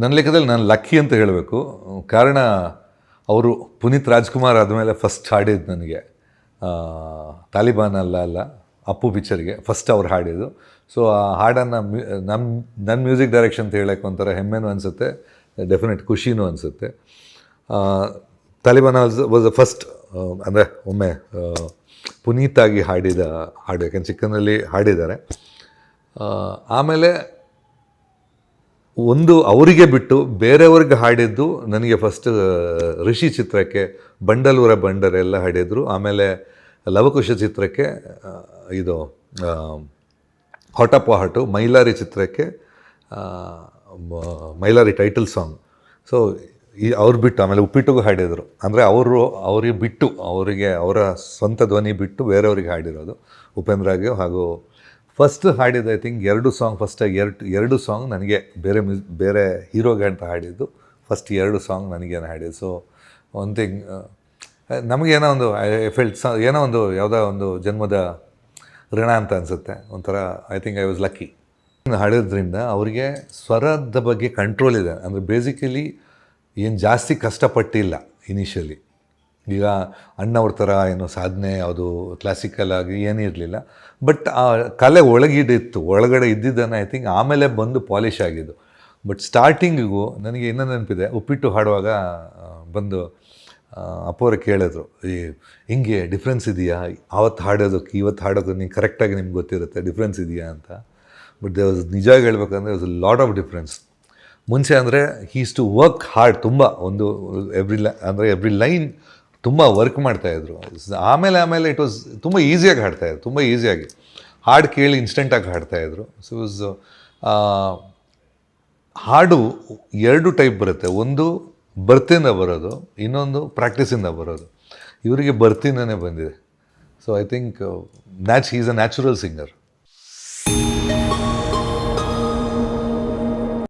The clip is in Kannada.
ನನ್ನ ಲೆಕ್ಕದಲ್ಲಿ ನಾನು ಲಕ್ಕಿ ಅಂತ ಹೇಳಬೇಕು. ಕಾರಣ ಅವರು ಪುನೀತ್ ರಾಜ್ಕುಮಾರ್ ಆದಮೇಲೆ ಫಸ್ಟ್ ಹಾಡಿದ್ದು ನನಗೆ ತಾಲಿಬಾನ್ ಅಲ್ಲ ಅಪ್ಪು ಪಿಕ್ಚರ್ಗೆ ಫಸ್ಟ್ ಅವ್ರು ಹಾಡಿದ್ದು. ಸೊ ಆ ಹಾಡನ್ನು ನನ್ನ ಮ್ಯೂಸಿಕ್ ಡೈರೆಕ್ಷನ್ ಅಂತ ಹೇಳೋಕ್ಕೆ ಒಂಥರ ಹೆಮ್ಮೆನೂ ಅನಿಸುತ್ತೆ, ಡೆಫಿನೆಟ್ ಖುಷಿನೂ ಅನಿಸುತ್ತೆ. ತಾಲಿಬಾನ್ ವಾಸ್ ದ ಫಸ್ಟ್, ಅಂದರೆ ಒಮ್ಮೆ ಪುನೀತಾಗಿ ಹಾಡಿದ ಹಾಡು, ಯಾಕೆಂದ್ರೆ ಚಿಕ್ಕನಲ್ಲಿ ಹಾಡಿದ್ದಾರೆ. ಆಮೇಲೆ ಒಂದು ಅವರಿಗೆ ಬಿಟ್ಟು ಬೇರೆಯವ್ರಿಗೆ ಹಾಡಿದ್ದು ನನಗೆ ಫಸ್ಟ್ ಋಷಿ ಚಿತ್ರಕ್ಕೆ ಬಂಡಲೂರ ಬಂಡರೆಲ್ಲ ಹಾಡಿದರು. ಆಮೇಲೆ ಲವಕುಶ ಚಿತ್ರಕ್ಕೆ ಇದು ಹೊಟಪ್ಪ ಹಾಟು, ಮೈಲಾರಿ ಚಿತ್ರಕ್ಕೆ ಮೈಲಾರಿ ಟೈಟಲ್ ಸಾಂಗ್. ಸೊ ಅವ್ರು ಬಿಟ್ಟು ಆಮೇಲೆ ಉಪ್ಪಿಟ್ಟಿಗೂ ಹಾಡಿದರು. ಅಂದರೆ ಅವ್ರಿಗೆ ಬಿಟ್ಟು, ಅವರ ಸ್ವಂತ ಧ್ವನಿ ಬಿಟ್ಟು ಬೇರೆಯವ್ರಿಗೆ ಹಾಡಿರೋದು ಉಪೇಂದ್ರಗೆ. ಹಾಗೂ ಫಸ್ಟ್ ಹಾಡಿದ ಐ ಥಿಂಕ್ 2 ಸಾಂಗ್, ಫಸ್ಟಾಗಿ ಎರಡು ಸಾಂಗ್ ನನಗೆ ಬೇರೆ ಹೀರೋಗೆ ಅಂತ ಹಾಡಿದ್ದು. ಫಸ್ಟ್ 2 ಸಾಂಗ್ ನನಗೇನು ಹಾಡಿದ್ದು. ಸೊ ಒನ್ ಥಿಂಗ್ ನಮಗೇನೋ ಒಂದು ಏನೋ ಒಂದು ಯಾವುದೋ ಒಂದು ಜನ್ಮದ ಋಣ ಅಂತ ಅನಿಸುತ್ತೆ ಒಂಥರ. I think I was lucky. ಹಾಡೋದ್ರಿಂದ ಅವರಿಗೆ ಸ್ವರದ ಬಗ್ಗೆ ಕಂಟ್ರೋಲ್ ಇದೆ. ಅಂದರೆ ಬೇಸಿಕಲಿ ಏನು ಜಾಸ್ತಿ ಕಷ್ಟಪಟ್ಟಿಲ್ಲ ಇನಿಷಿಯಲಿ. ಈಗ ಅಣ್ಣವ್ರ ಥರ ಏನೋ ಸಾಧನೆ ಯಾವುದು ಕ್ಲಾಸಿಕಲ್ ಆಗಿ ಏನೂ ಇರಲಿಲ್ಲ. ಬಟ್ ಆ ಕಲೆ ಒಳಗಡೆ ಇದ್ದಿದ್ದನ್ನು ಐ ಥಿಂಕ್ ಆಮೇಲೆ ಬಂದು ಪಾಲಿಷ್ ಆಗಿದ್ದು. ಬಟ್ ಸ್ಟಾರ್ಟಿಂಗಿಗೂ ನನಗೆ ಇನ್ನೂ ನೆನಪಿದೆ, ಉಪ್ಪಿಟ್ಟು ಹಾಡುವಾಗ ಬಂದು ಅಪ್ಪವ್ರು ಕೇಳಿದ್ರು, ಹಿಂಗೆ ಡಿಫ್ರೆನ್ಸ್ ಇದೆಯಾ ಆವತ್ತು ಹಾಡೋದಕ್ಕೆ ಇವತ್ತು ಹಾಡೋದಕ್ಕೆ, ನೀವು ಕರೆಕ್ಟಾಗಿ ನಿಮ್ಗೆ ಗೊತ್ತಿರುತ್ತೆ ಡಿಫ್ರೆನ್ಸ್ ಇದೆಯಾ ಅಂತ. ಬಟ್ ದೇ ವಾಸ್ ನಿಜವಾಗಿ ಹೇಳ್ಬೇಕಂದ್ರೆ ವಾಸ್ ಲಾಟ್ ಆಫ್ ಡಿಫ್ರೆನ್ಸ್. ಮುಂಚೆ ಅಂದರೆ ಹೀಸ್ ಟು ವರ್ಕ್ ಹಾರ್ಡ್, ತುಂಬ ಒಂದು ಎವ್ರಿ ಲೈನ್ ತುಂಬ ವರ್ಕ್ ಮಾಡ್ತಾಯಿದ್ರು. ಆಮೇಲೆ ಇಟ್ ವಾಸ್ ತುಂಬ ಈಸಿಯಾಗಿ ಹಾಡ್ತಾಯಿದ್ರು, ತುಂಬ ಈಸಿಯಾಗಿ ಹಾಡು ಕೇಳಿ ಇನ್ಸ್ಟೆಂಟಾಗಿ ಹಾಡ್ತಾಯಿದ್ರು. ಸೊ ವಾಸ್ ಹಾಡು 2 ಟೈಪ್ ಬರುತ್ತೆ. ಒಂದು ಬರ್ತಿಂದ ಬರೋದು, ಇನ್ನೊಂದು ಪ್ರಾಕ್ಟೀಸಿಂದ ಬರೋದು. ಇವರಿಗೆ ಬರ್ತಿಂದನೇ ಬಂದಿದೆ. So I think he is a natural singer.